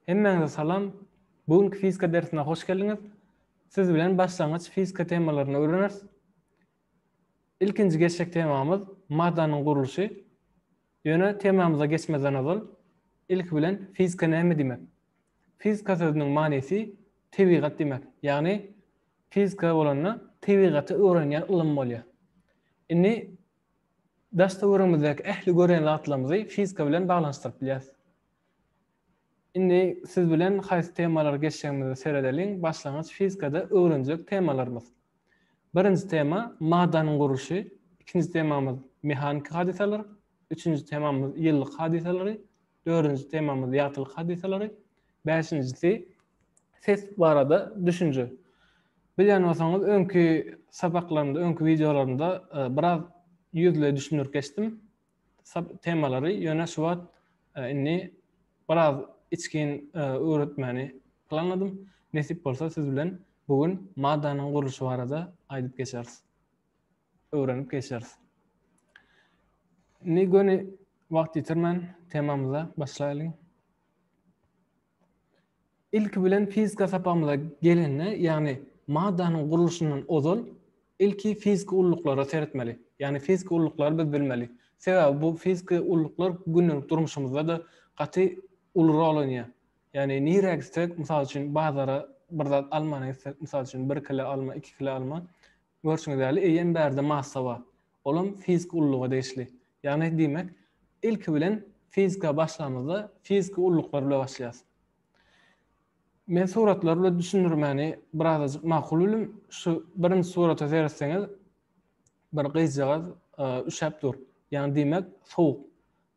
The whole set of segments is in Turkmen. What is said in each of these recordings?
Hemmeňize salam. Bugünkü fizika dersine hoş geldiňiz. Siz bilen başlangyç fizika temalaryny öwreneriz. İlkinji geçek temamyz maddanyň guruluşy. Ýöne temamyza geçmeden azal ilk bilen fizika näme diýmek? Fizika sözüniň manysy tebigat diýmek. Ýagny fizika bolany tebigaty öwrenýän ilim bolýar. Inni daşda öwrenmizäki ähli gören zatlarymyzy fizika bilen baglanşdyryp bilýäris. Indi siz bilen haýsy temalar geçýänimizi seredeliň. Başlangyç fizikada öwrenjek temalarymyz. Birinji tema maddanyň guruluşy, ikinji temamyz mehanik hadiseler, üçüncü temamyz ýyllyk hadiseleri, dördüncü temamyz ýatylyk hadiseleri, beşinjisi ses barada düşünje. Bilýän bolsaňyz öňkü sabaklarymda, öňkü videolarymda biraz ýüzle düşünür geçdim. Temalary ýöne şu wagt inni biraz içkin öğretmeni planladım. Nesip bolsa siz bilen bugün maddanyň guruluşy barada aýdyp geçeriz. Öwrenip geçeriz. Ne göni wagt ýetirmän temamyza başlaýalyň. İlk bilen fizika sapamyza gelende, ýagny maddanyň guruluşyndan ozal ilki fizika ulluklara seretmeli. Ýagny fizika ulluklary biz bilmeli. Sebäbi bu fizika ulluklar gündelik durmuşymyzda da gaty uly rol oynýar. Ýani nirä gitsek, mysal üçin bazara bir zat almany gitsek, mysal üçin 1 kilo alma, 2 kilo alma, görşüňiz däli eýen bärde massa bar. Olam fizika ulluga deýişli. Ýagny diýmek, ilki bilen fizika başlamazda fizika ulluklar bilen başlaýas. Men suratlar bilen düşünürmäni biraz makul bilim. Şu birinji surata seretseňiz bir gyzjagaz üşäp dur. Ýagny diýmek sowuk.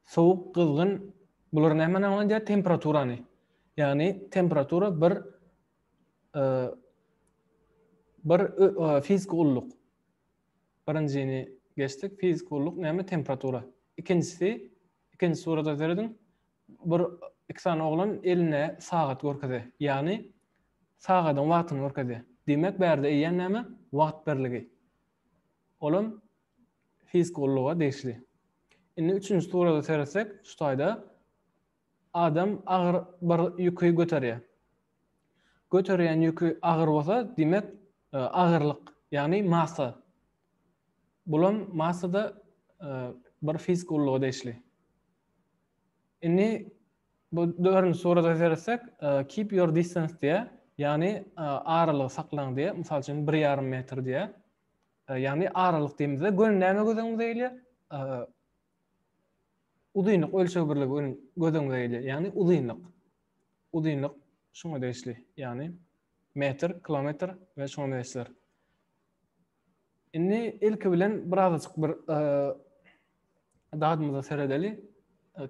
Sowuk, gyzgyn, bular näme näme temperaturany. Ýagny temperatura bir fizika ulluk. Birinjini geçdik. Fizika ulluk näme temperatura. İkinjisi, ikinji surata serediň bir iksan oglan eline sagat görkezýär. Ýagny sagatyň wagtyny görkezýär. Demek bärde eýen näme? Wagt berligi. Olam fizika ulluga deýişli. Indi üçüncü surata seretsek, şu taýda adam agyr bir ýüki göterýär. Göterýän ýüki agyr bolsa, demek agyrlyk, ýagny massa. Bulam massada bir fizika ulluga deýişli. Indi bu dördüncü surata seretsek, keep your distance diýär. Ýagny aralygy saklaň diýär. Mysal üçin 1,5 metr diýär. Ýagny aralyk diýmizde göň näme gözüňizde gelýär? Uzynyk ölçek birligi gözüňizde gelýär. Ýagny uzynyk. Uzynyk şoňa deýişli. Ýagny metr, kilometr we şoňa deýişler. Indi ilki bilen birazajyk bir dadymyza seredeli,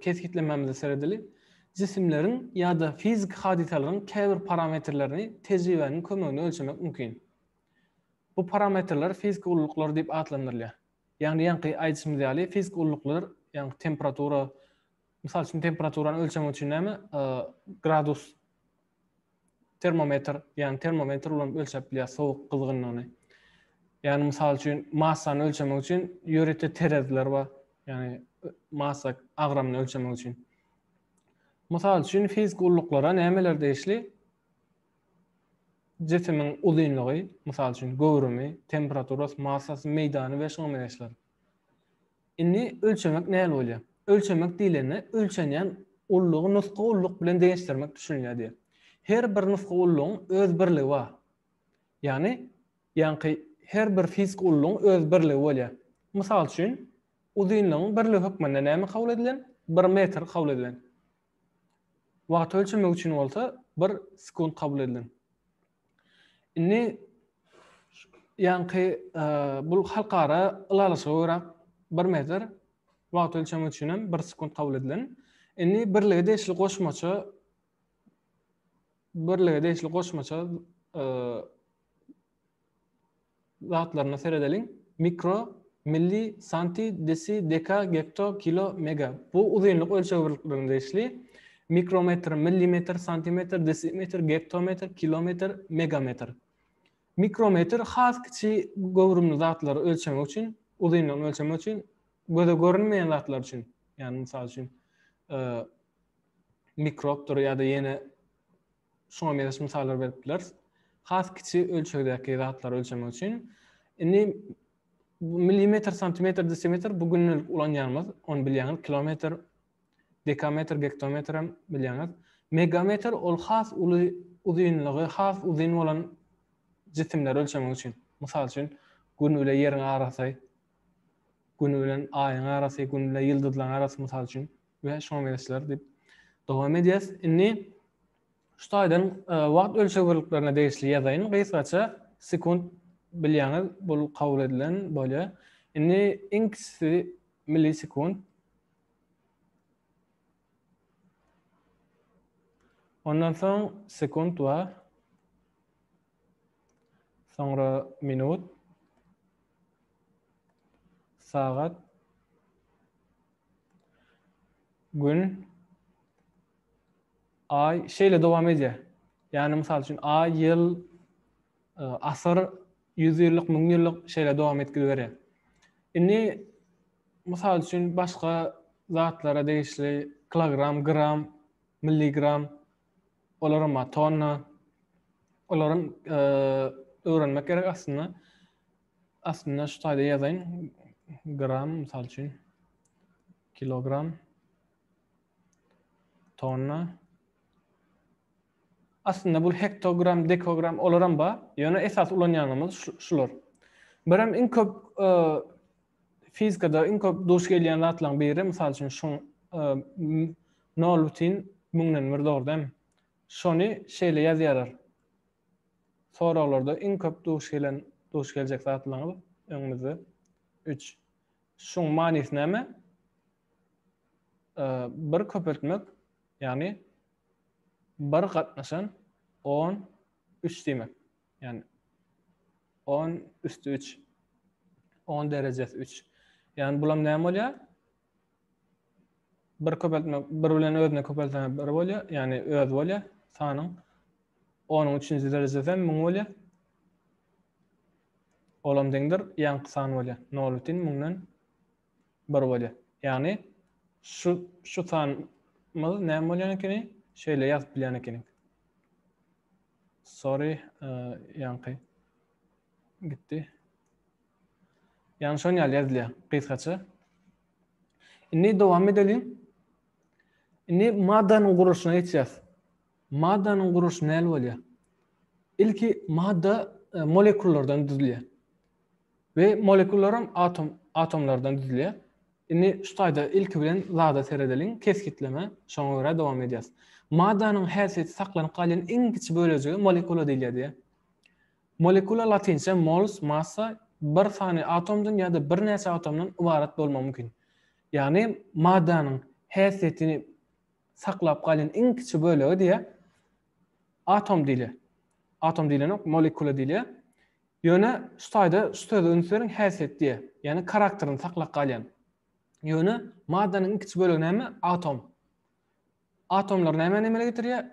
keskitlenmemize seredeli. Cisimlerin ýa-da fizik hadiselerin käbir parametrlerini tejribenin kömegine ölçemek mümkin. Bu parametrler fizik ulluklar diýip adlandyrylýar. Ýagny ýanky aýdyşymyz ýaly fizik ulluklar, ýagny temperatura, mysal üçin temperaturany ölçemek üçin näme? Gradus termometr, ýagny termometr bilen ölçep bilýär sowuk gyzgynlygyny. Ýagny mysal üçin massany ölçemek üçin ýörete terezler bar. Ýagny massa agramyny ölçemek üçin. Mysal üçin fizik ulluklara nämeler deýişli? Cisimiň uzynlygy, mysal üçin göwrümi, temperaturasy, massasy, meýdany we şoňa deýişler. Indi ölçemek näme bolýar? Ölçemek diýilende ölçenýän ullugy nuska ulluk bilen deňişdirmek düşünilýär diýer. Her bir nuska ullugyň öz birligi bar. Ýani her bir fizik ullugyň öz birligi bolýar. Mysal üçin uzynlygyň birligi hökmünde näme kabul edilen? 1 metr kabul edilen. Wagt ölçemek üçin bolsa 1 sekund kabul edilen. Indi ýanky bu halkara ılalyşa görä 1 metr wagt ölçemek üçin hem 1 sekund kabul edilen. Indi birligi deýişli goşmaça zatlaryna seredeliň. Mikro, milli, santi, desi, deka, gekto, kilo, mega. Bu uzynlyk ölçek birliklerine deýişli. Mikrometr, millimetr, santimetr, desimetr, gektometr, kilometr, megametr. Mikrometr has kiçi göwrümli zatlary ölçemek üçin, uzynlygyny ölçemek üçin, göze görünmeýän zatlar üçin, ýani mysal üçin mikropdur ýa-da ýene şoňa meňe misallar beripdiler. Has kiçi ölçekdäki zatlar ölçemek üçin. Indi milimetr, santimetr, desimetr bu günlük ulanýarymyz. Onu bilýäňiz. Kilometr, dekametr, hektometr hem bilýäňiz. Megametr ol has uzunlygy, has uzun bolan cisimler ölçemek üçin. Mysal üçin gün ile ýeriň arasy, gün bilen aýyň arasy, gün bilen ýyldyzlaryň arasy mysal üçin we şoňa meňesler dip dowam edýäs. Indi şu taýdan wagt ölçek birliklerine degişli ýazaýyn. Gysgaça sekund bilýäňiz bu kabul edilen bolýar. Indi iň kiçisi millisekund. Ondan soň sekund var. Sonra minut, saat, gün, ay şeýle dowam edýär. Ýani mysal üçin ay, ýyl, asyr, 100 ýyllyk, 1000 ýyllyk şeýle dowam etgili berýär. Indi mysal üçin başga zatlara degişli kilogram, gram, milligram, olarama tonna, olaryň öwrenmek gerek aslında. Aslında şu taýda ýazaýyn. Gram, mysal üçin kilogram, tonna. Aslında bu hektogram, dekogram olaram ba. Ýöne esas ulanýanymyz şular. Birem iň köp fizikada iň köp duş gelýän zatlaryň biri mysal üçin şu 0,1000 dogry. Şonu şeýle ýazýarlar. Soralarda iň köp duş geljek zatlaryň öňümizde 3. Şoň manysy näme? Bir köpeltmek, ýani 1 gatnaşan 10 3 demek. Yani 10 üstü 3. 10 derecesi 3. Yani bulam näme bolýar? Bir köpeltmek, bir bilen özüne köpeltmek bir bolýar, yani öz bolýar. Sanyň 10-nyň 3-nji derejesem 1000 bolýar. Olam deňdir, ýanky san bolýar. 0,1000 1 bolýar. Yani şu sanymyz näme bolýan ekeni? Şeýle ýazyp bilýän ekenim. Sorry, ýanky gitdi. Yani şonu ýazylýar, gysgaça. Indi dowam edelim. Indi maddanyň guruluşyna geçýäs. Maddanyň guruluşy näme bolýar? Ilki madda molekullardan düzülýär. Ve molekullaram atomlardan düzülýär. Indi şu taýda ilki bilen zada seredeliň keskitleme, şoňa görä dowam edýäs. Maddanyň häsiýeti saklanyp galan iň kiçik bölejigi molekula diýilýär. Molekula latinçe mols, massa bir sany atomdan ýa-da bir näçe atomdan ibarat bolmagy mümkin. Ýani maddanyň häsiýetini saklap galan iň kiçik bölegi diýe atom diýilýär. Atom diýilen molekula diýilýär. Ýöne şu taýda şu öňsüň häsiýeti diýe, ýani karakterini saklap galan. Ýöne maddanyň iň kiçik bölegi näme? Atom. Atomlar näme getirýär?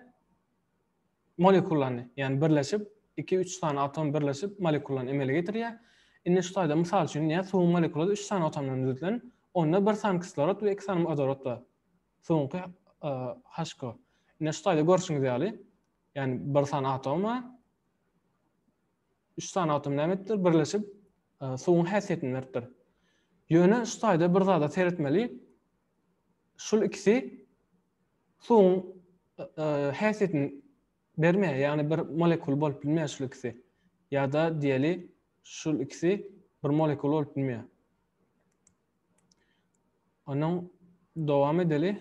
Molekularny, ýani birleşip 2-3 tane atom birleşip molekularny emele getirýär. Indi şu taýda mysal üçin ýa suw molekulada 3 tane atomdan düzülen, onda 1 tane kislorod we 2 tane vodorod bar. Suwunky H2O. Indi şu taýda görüşiňiz ýaly. Ýani 1 tane atom bar. 3 tane atom nämetdir? Birleşip suwun häsiýetini beripdir. Ýöne şu taýda bir zada seretmeli. Şul ikisi suwun häsiýetini bermeýär, ýani bir molekul bolup bilmeýär şul ikisi. Ýa-da diýeli şul ikisi bir molekul bolup bilmeýär. Onuň dowam edeli.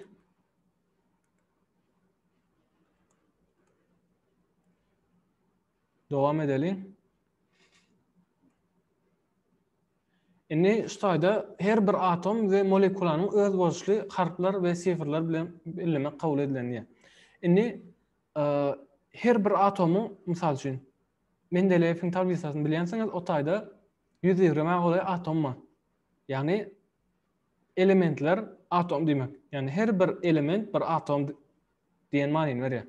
Indi şu taýda her bir atom we molekulanyň öz boluşly harfler we sifirler bilen bellemek kabul edilen. Indi her bir atomyň mysal üçin Mendeleýewiň tabiatyny bilýänsiňiz, o taýda 120 goly atom bar. Ýani elementler atom demek. Ýani her bir element bir atom diýen manyny berýär.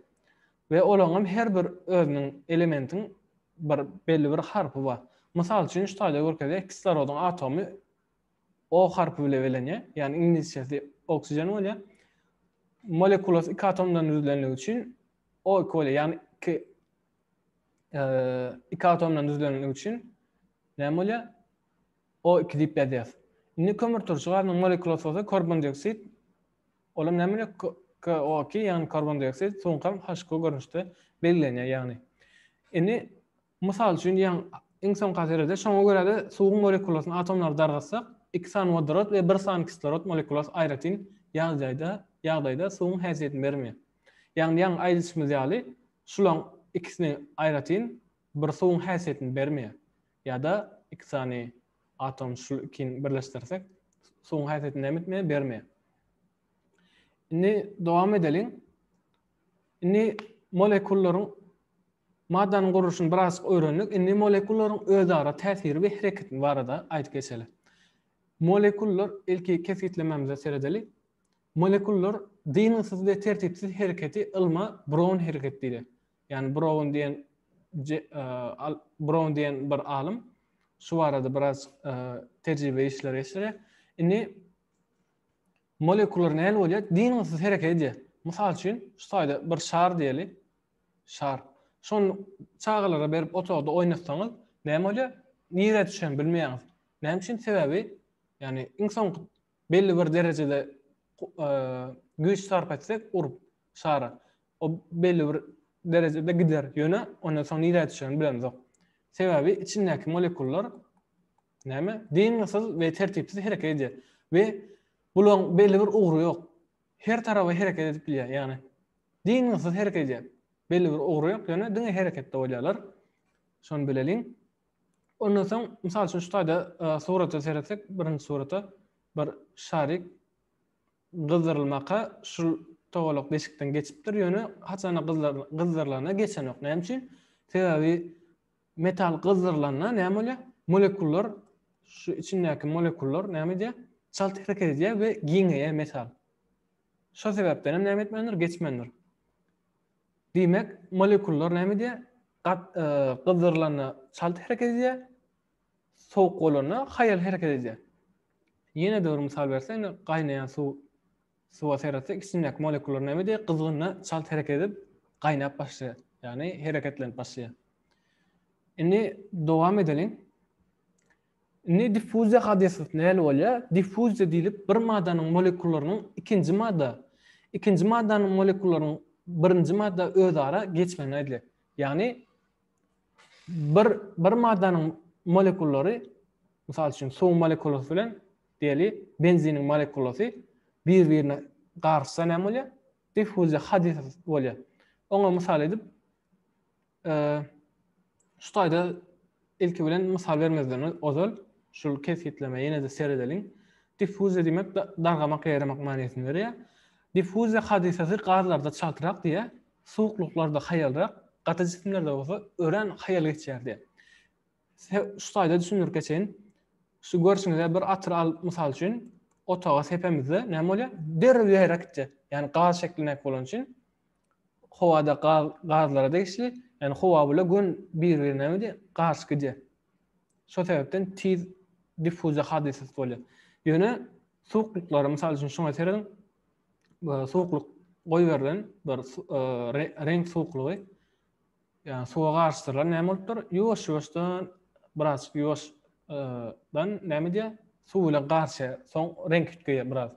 Ve olaňam her bir özüniň elementiň bir belli bir harfy bar. Mysal üçin şu taýda görkezek kislorodun atomy O harfy bilen belenýär. Ýani ingilisçesi oksijen bolýar. Molekulasy 2 atomdan düzülenligi üçin O2 bolýar. Ýani iki atomdan düzülenligi üçin näme bolýar? O2 diýip ýazýar. Indi kömür turşugaryň molekulasyny karbondioksit olam näme bolýar? KO2 ýani karbondioksit soňkam H2 görnüşde belgilenýär ýani. Indi mysal üçin ýa iň soňky haýrede şoňa görä de suwuň molekulasyny atomlar dargatsak, 2 san vodorod we 1 san kislorod molekulasy aýratyn ýagdaýda suwuň häsiýetini bermeýär. Ýani ýa aýdyşmyz ýaly şulaň ikisini aýratyn bir suwuň häsiýetini bermeýär. Ýa-da 2 sany atom şu ikini birleşdirsek suwuň häsiýetini näme bermeýär. Indi dowam edelim. Indi molekullaryň maddanyň guruluşyny biraz öýrendik. Indi molekullaryň özara täsiri we hereketini barada aýdyp geçelim. Molekullar ilki kesitlememize seredeli. Molekullar dynamysyz we tertipsiz hereketi ılma Brown hereketi diýilýär. Yani Brown diyen bir alim şu arada biraz tecrübe işleri geçirýär. Indi molekullar näme bolýar? Dynamysyz hereket edýär. Mysal üçin şu taýda bir şar diýeli. Şar. Şonu çağalara berip otogda oýnatsaňyz näme bolýar? Nire düşen bilmeýäňiz. Näme üçin? Sebebi yani insan belli bir derecede güç sarf etsek urup şara. O belli bir derecede gider ýöne, ondan soň nire düşen bilemizok. Sebebi içindäki molekullar näme? Dynamysyz we tertipsiz hereket edýär. We bulaň belli bir ugry ýok. Her tarafa hereket edip bilýär. Yani dynamysyz hereket edýär. Belli bir ugry ýok, ýöne diňe hereketde bolýarlar. Şonu bilelim. Ondan soň mysal üçin şu taýda surata seretsek, birinji surata bir şarik gyzdyrylmaka şu togalak deşikden geçipdir, ýöne haçana gyzdyrylana geçen ýok. Näme üçin? Sebebi metal gyzdyrylana näme bolýar? Molekullar şu içindäki molekullar näme edýär? Çalt hereket edýär we giňeýär metal. Şo sebäpden näme etmendir? Geçmendir. Diýmek, molekullar näme edýär? Gyzdyrylana çalt hereket edýär, sowuk bolana haýal hereket edýär. Ýene de bir misal bersek, gaýnaýan suwa seretsek, içindäki molekullar näme edýär? Gyzgyna çalt hereket edip gaýnap başlaýar. Yani hereketlenip başlaýar. Indi dowam edelim. Indi diffuziýa hadysy näme bolýar? Diffuziýa diýilip bir maddanyň molekullarynyň ikinji maddanyň molekullarynyň birinji madda özara geçmeni edilýär. Yani bir maddanyň molekullary, mysal üçin suw molekulasy bilen diýeli benziniň molekulasy bir-birine garşsa näme bolýar? Diffuziýa hadysy bolýar. Oňa mysal edip şu taýda ilki bilen mysal vermezden ozal şol kesgitleme ýene de seredelim. Diffuziýa diýmek dargamak, ýaramak manysyny berýär. Diffuziýa hadysy gazlarda çaltyrak diýär, suwukluklarda haýalrak, gaty jismlerde bolsa ören haýal geçýär diýär. Şu taýda düşünür geçen, şu görüşüňizde bir atyr al mysal üçin otaga sepemizde näme bolýar? Derrel ýaýrak gitýär. Yani gaz şekline bolan üçin howada gazlara degişli, yani howa bilen gün bir-birine näme diýär? Garş gidýär. Şo sebäpden tiz diffuziýa hadysy bolýar. Ýöne suwukluklara mysal üçin şoňa seredim. Suwukluk goýberden bir renk suwuklugy, yani suwa garşdylar näme bolupdyr? Ýuwaş-ýuwaşdan biraz ýuwaşdan näme diýär? Suw bilen garşy, soň renk tutýar biraz.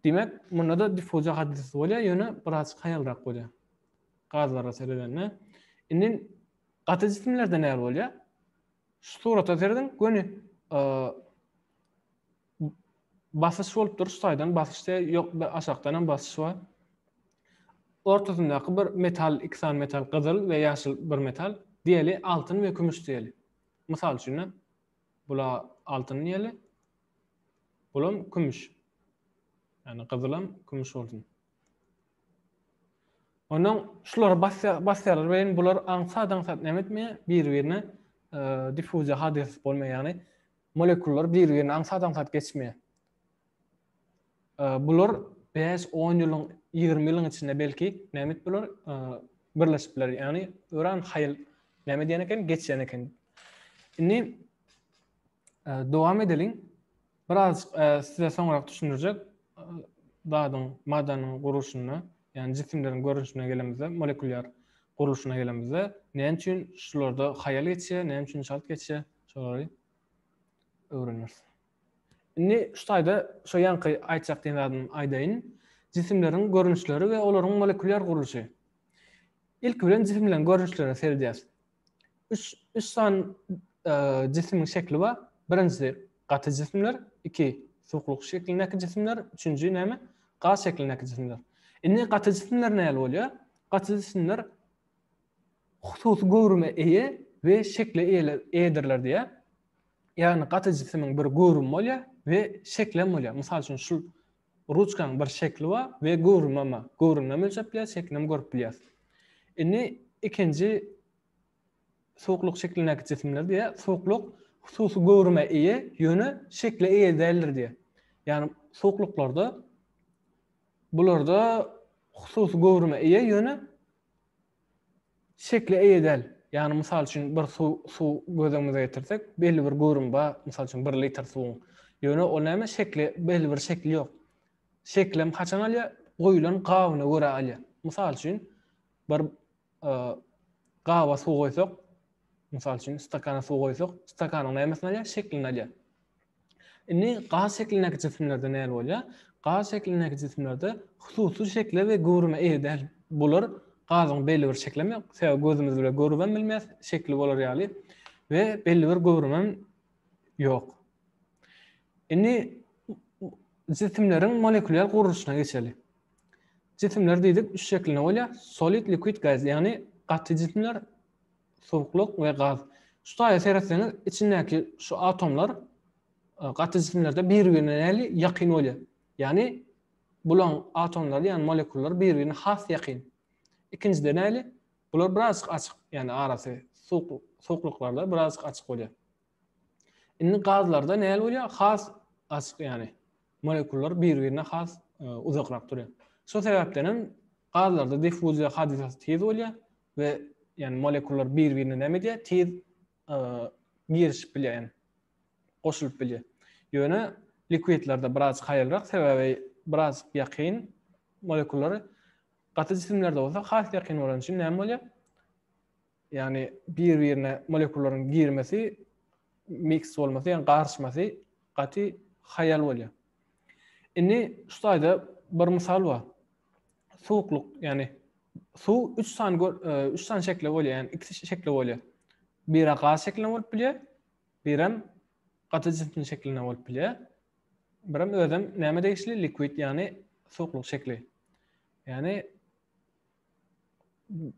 Demek, munda da diffuziýa hadysy bolýar, ýöne biraz haýalrak bolýar. Gazlara seredende. Indi gaty jismlerde näme bolýar? Şu surata sereden göni basyş bolupdyr, şu taýdan basyşda ýok, aşakdan basyş bar. Ortasyndaky bir metal, iki san metal, gyzyl we ýaşyl bir metal, diýeli altyn we kümüş diýeli. Mysal üçin bula altyn diýeli, bulam kümüş. Yani gyzylam kümüş bolsun. Onuň şular basýarlar we bular aňsat näme etmeýär? Bir-birine diffuziýa hadysy bolmaýar, ýani molekullar bir-birine aňsat geçmeýär. Bular 5-10 ýylyň, 20 ýylyň içinde belki näme etdiler? Birleşipler, ýani ören haýal näme diýen eken? Geçýän eken. Indi dowam edelim. Biraz size soňrak düşündirjek maddanyň gurulşyna, yani jismleriň görünüşine gelemizde molekulyar guruluşuna gelemizde näme üçin şularda hayal geçse, näme üçin şalt geçse şolary öwreniriz. Indi şu taýda şo ýanky aýtjak diýendim aýdaýyn. Jisimleriň görünüşleri we olaryň molekulyar guruluşy. İlk bilen jisimlerin görünüşlerine seredýäs. Üç san cisimiň şekli bar. Birinçisi gaty jisimler, iki suwukluk şeklindäki jisimler, üçüncü näme? Gaz şeklindäki jisimler. Indi gaty jisimler näle bolýar? Gaty jisimler hususy görüme eýe we şekle eýedirler diýe. Ýani gaty jisimiň bir görüm bolýar we şeklem bolýar. Mysal üçin şu ruçkaň bir şekli bar we görünmeme. Görünmem ölçep bilýär, şeklem görüp bilýär. Indi ikinji soğukluk şeklindäki jisimler diye soğukluk hususy görüme eýe, ýöne şekle eýe däldir diye. Yani soğukluklarda bularda hususy görüme eýe, ýöne şekle eýe däl. Yani mysal üçin bir su gözüňize getirsek, belli bir görüm bar, mysal üçin 1 litr suwuň ýöne o näme şekli, belli bir şekli ýok. Şeklem haçan alýar? Goýulan gabyna görä alýar. Mysal üçin bir gaba suw goýsak, mysal üçin stakana suw goýsak, stakanyň nämesini alýar? Şeklini alýar. Indi gaz şeklindäki jisimlerde näle bolýar? Gaz şeklindäki jisimlerde hususy şekle we görüme eýe däl. Bular gazyň belli bir şeklem ýok. Sebäbi gözümiz bilen görüben bilmez, şekli bolar ýaly we belli bir görümem ýok. Indi jisimleriň molekulyar guruluşyna geçeli. Jisimler diýdik üç şekline bolýar. Solid, liquid, gaz. Ýani gaty jisimler, sowukluk we gaz. Şu taýda seretseňiz içindäki şu atomlar gaty jisimlerde bir-birine näli ýakyn bolýar. Ýani bulan atomlar, ýani molekullar bir-birine has ýakyn. İkincide näli? Bular biraz açyk, ýani arasy sowukluklarda biraz açyk bolýar. Indi gazlarda näle bolýar? Has açyk, ýani molekullar bir-birine has uzakrak durýar. Şu sebäpden gazlarda diffuziýa hadisasy tez bolýar we ýani molekullar bir-birine näme diýär? Tez girişip bilýär, ýani goşulyp bilýär. Ýöne liquidlerde biraz haýalrak, sebäbi biraz ýakyn molekullar gaty jisimlerde bolsa has ýakyn bolan üçin näme bolýar? Ýani bir-birine molekullaryň girmesi, mix bolmasy, ýani garşmasy gaty haýal bolýar. Indi şu taýda bir misal bar. Sowukluk, ýani suw üç san şekli bolýar, ýani iki şekli bolýar. Biri gaz şeklinde bolup bilýär, birim gaty jisim şeklinde bolup bilýär. Birim özüm näme degişli? Liquid, ýani sowukluk şekli. Ýani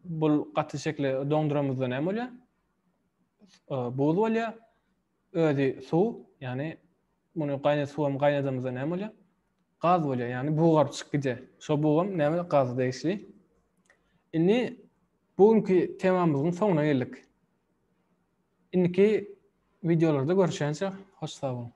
bu gaty şekli doňduramyzda näme bolýar? Buz bolýar. Özi suw, ýani muny suwam gaýnadamyzda näme bolýar? Gaz bolýar, ýani buğar çykyp gidýär. Şo buğam näme? Gaz degişli. Indi bugünkü temamyzyň soňuna geldik. Indiki videolarda görüşýänçe hoş sag bolun.